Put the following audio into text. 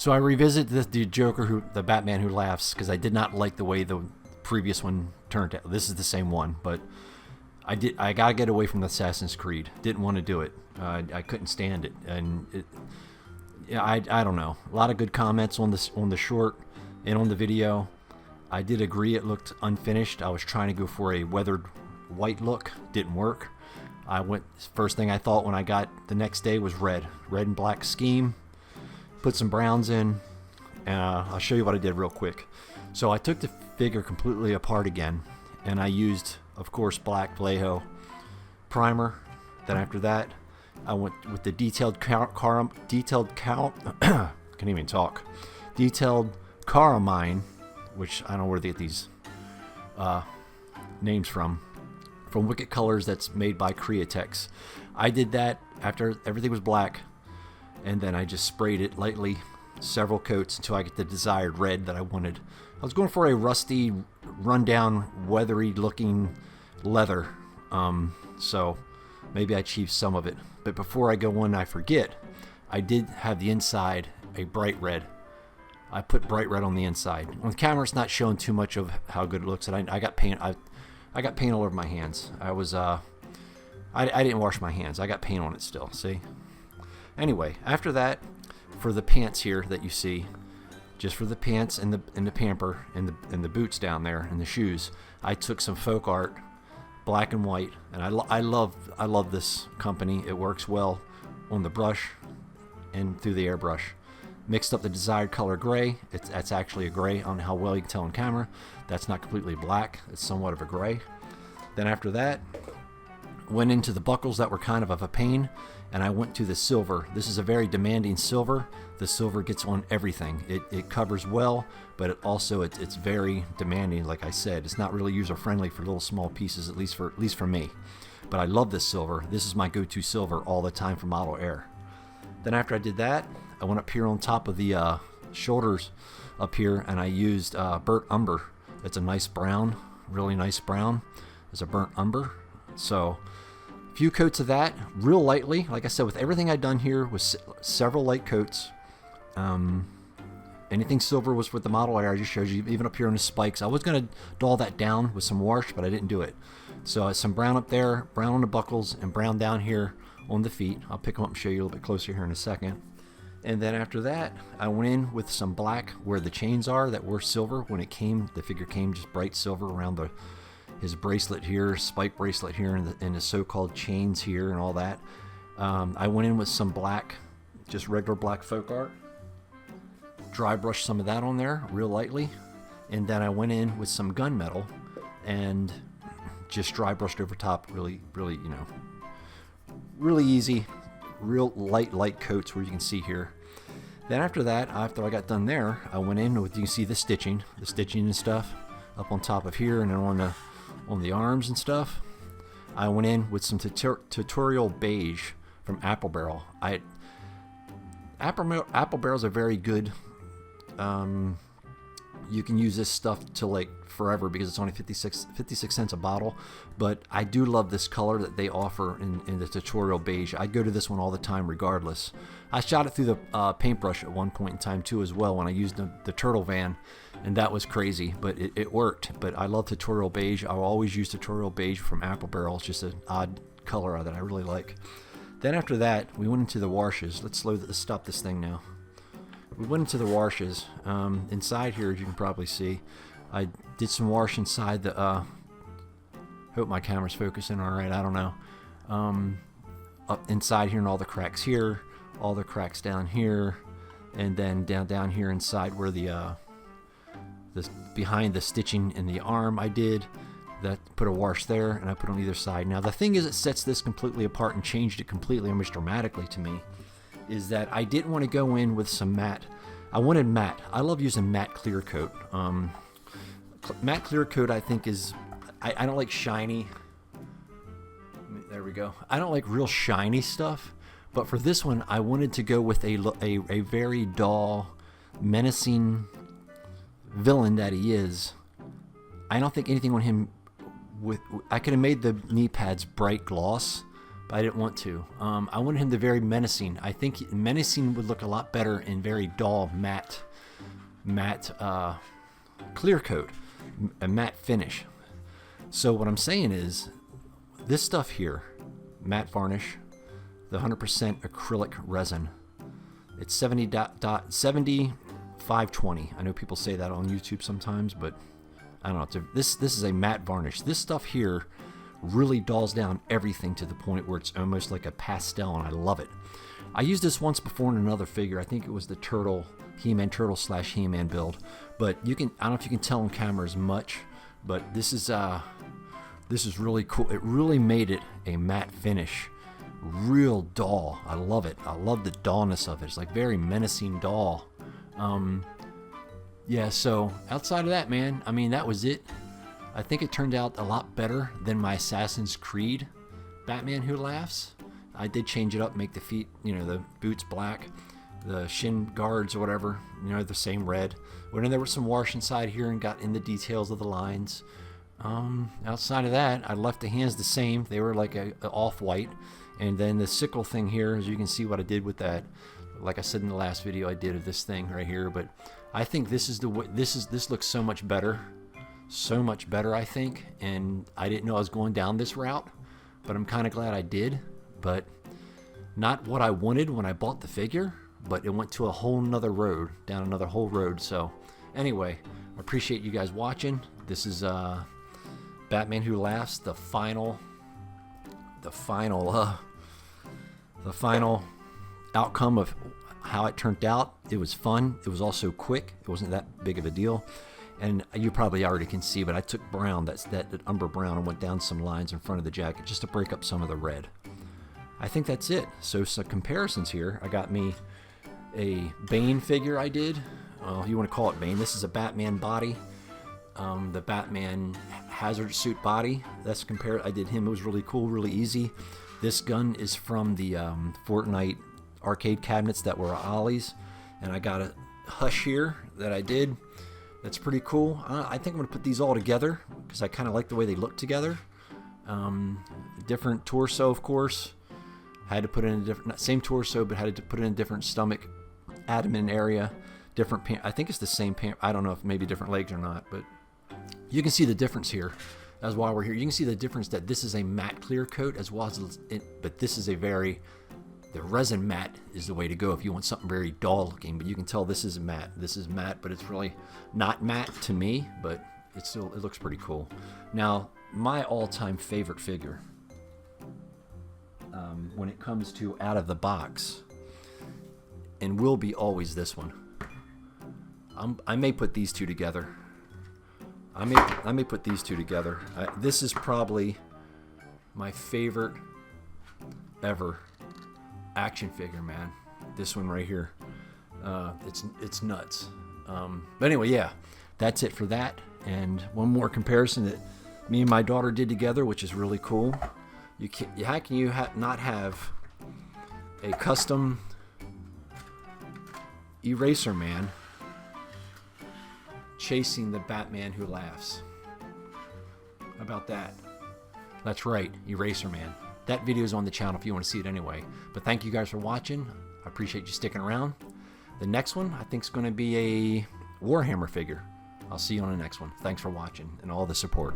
So I revisit the Joker, the Batman Who Laughs, because I did not like the way the previous one turned out. This is the same one, but I gotta get away from the Assassin's Creed. Didn't want to do it. I couldn't stand it, and yeah, I don't know. A lot of good comments on the short and on the video. I did agree it looked unfinished. I was trying to go for a weathered white look. Didn't work. First thing I thought when I got the next day was red and black scheme. Put some browns in, and I'll show you what I did real quick. So I took the figure completely apart again, and I used, of course, black Vallejo primer. Then after that, I went with the detailed can't even talk. Detailed caramine, which I don't know where they get these names from Wicked Colors. That's made by Createx. I did that after everything was black, and then I just sprayed it lightly, several coats, until I get the desired red that I wanted. I was going for a rusty, rundown, weathery looking leather, so maybe I achieved some of it. But before I go on, I forget, I did have the inside a bright red. I put bright red on the inside. On the camera, it's not showing too much of how good it looks, and I got paint. I got paint all over my hands. I didn't wash my hands. I got paint on it still. See. Anyway, after that, for the pants here that you see, just for the pants and the pamper and the boots down there and the shoes, I took some folk art, black and white, and I love this company. It works well on the brush and through the airbrush. Mixed up the desired color gray. That's actually a gray. I don't know how well you can tell on camera. That's not completely black. It's somewhat of a gray. Then after that, went into the buckles that were kind of a pain, and I went to the silver. This is a very demanding silver. The silver gets on everything. It covers well, but it's very demanding. Like I said, it's not really user friendly for little small pieces, at least for me. But I love this silver. This is my go-to silver all the time for Model Air. Then after I did that, I went up here on top of the shoulders up here, and I used burnt umber. It's a nice brown, really nice brown. It's a burnt umber. So a few coats of that, real lightly. Like I said, with everything I'd done here was several light coats. Anything silver was with the Model Air. I just showed you, even up here on the spikes. I was going to dull that down with some wash, but I didn't do it. So some brown up there, brown on the buckles, and brown down here on the feet. I'll pick them up and show you a little bit closer here in a second. And then after that, I went in with some black where the chains are that were silver. When it came, the figure came just bright silver around his bracelet here, spike bracelet here, and the so-called chains here and all that. I went in with some black, just regular black folk art. Dry brushed some of that on there real lightly. And then I went in with some gunmetal and just dry brushed over top, really, really easy. Real light coats where you can see here. Then after that, after I got done there, I went in with, you can see the stitching and stuff up on top of here, and then on the arms and stuff. I went in with some tutorial beige from Apple Barrel. Apple Barrel's a very good. You can use this stuff to like forever because it's only 56 cents a bottle, but I do love this color that they offer in the tutorial beige. I go to this one all the time regardless. I shot it through the paintbrush at one point in time too as well when I used the Turtle Van, and that was crazy, but it worked. But I love tutorial beige. I'll always use tutorial beige from Apple Barrel. It's just an odd color that I really like. Then after that, we went into the washes. Let's stop this thing now. We went into the washes. Inside here, as you can probably see, I did some wash inside the. Hope my camera's focusing all right. I don't know. Up inside here and all the cracks here, all the cracks down here, and then down here inside where the behind the stitching in the arm I did. That put a wash there, and I put on either side. Now the thing is, it sets this completely apart and changed it completely, almost dramatically to me, is that I didn't want to go in with some matte. I wanted matte. I love using matte clear coat. Matte clear coat I think is, I don't like shiny. There we go. I don't like real shiny stuff, but for this one I wanted to go with a very dull, menacing villain that he is. I don't think anything on him I could have made the knee pads bright gloss, but I didn't want to. I wanted him to very menacing. I think menacing would look a lot better in very dull matte clear coat, a matte finish. So what I'm saying is, this stuff here, matte varnish, the 100% acrylic resin. It's 7520. I know people say that on YouTube sometimes, but I don't know. This is a matte varnish. This stuff here really dulls down everything to the point where it's almost like a pastel, and I love it. I used this once before in another figure. I think it was the He-Man Turtle / He-Man build. But I don't know if you can tell on camera as much, but this is really cool. It really made it a matte finish. Real dull. I love it. I love the dullness of it. It's like very menacing dull. Yeah, so outside of that, man, I mean, that was it. I think it turned out a lot better than my Assassin's Creed Batman Who Laughs. I did change it up, make the feet, the boots black, the shin guards or whatever, the same red. When there was some wash inside here and got in the details of the lines. Outside of that, I left the hands the same. They were like a off-white. And then the sickle thing here, as you can see what I did with that. Like I said in the last video I did of this thing right here. But I think this looks so much better. So much better, I think. And I didn't know I was going down this route. But I'm kind of glad I did. But not what I wanted when I bought the figure. But it went to a whole nother road. Down another whole road. So anyway, I appreciate you guys watching. This is Batman Who Laughs, the final outcome of how it turned out. It was fun. It was also quick. It wasn't that big of a deal. And you probably already can see, but I took brown, that umber brown, and went down some lines in front of the jacket just to break up some of the red. I think that's it. So some comparisons here. I got me a Bane figure I did. You want to call it Bane. This is a Batman body. The Batman hazard suit body. That's compared. I did him. It was really cool, really easy. This gun is from the Fortnite arcade cabinets that were Ollie's, and I got a Hush here that I did. That's pretty cool. I think I'm gonna put these all together because I kind of like the way they look together. Different torso, of course. Had to put in a different, same torso, but had to put in a different stomach, abdomen area. Different pant. I think it's the same pant. I don't know if maybe different legs or not, but you can see the difference here. That's why we're here. You can see the difference that this is a matte clear coat as well as but this is the resin matte is the way to go if you want something very dull looking. But you can tell this is matte. This is matte, but it's really not matte to me. But it looks pretty cool. Now, my all-time favorite figure, when it comes to out of the box, and will be always this one. I may put these two together. I may put these two together. This is probably my favorite ever action figure, man. This one right here. It's nuts. But anyway, yeah, that's it for that. And one more comparison that me and my daughter did together, which is really cool. How can you not have a custom Eraser Man chasing the Batman Who Laughs? How about that? That's right, Eraser Man. That video is on the channel if you want to see it anyway. But thank you guys for watching. I appreciate you sticking around. The next one I think is going to be a Warhammer figure. I'll see you on the next one. Thanks for watching and all the support.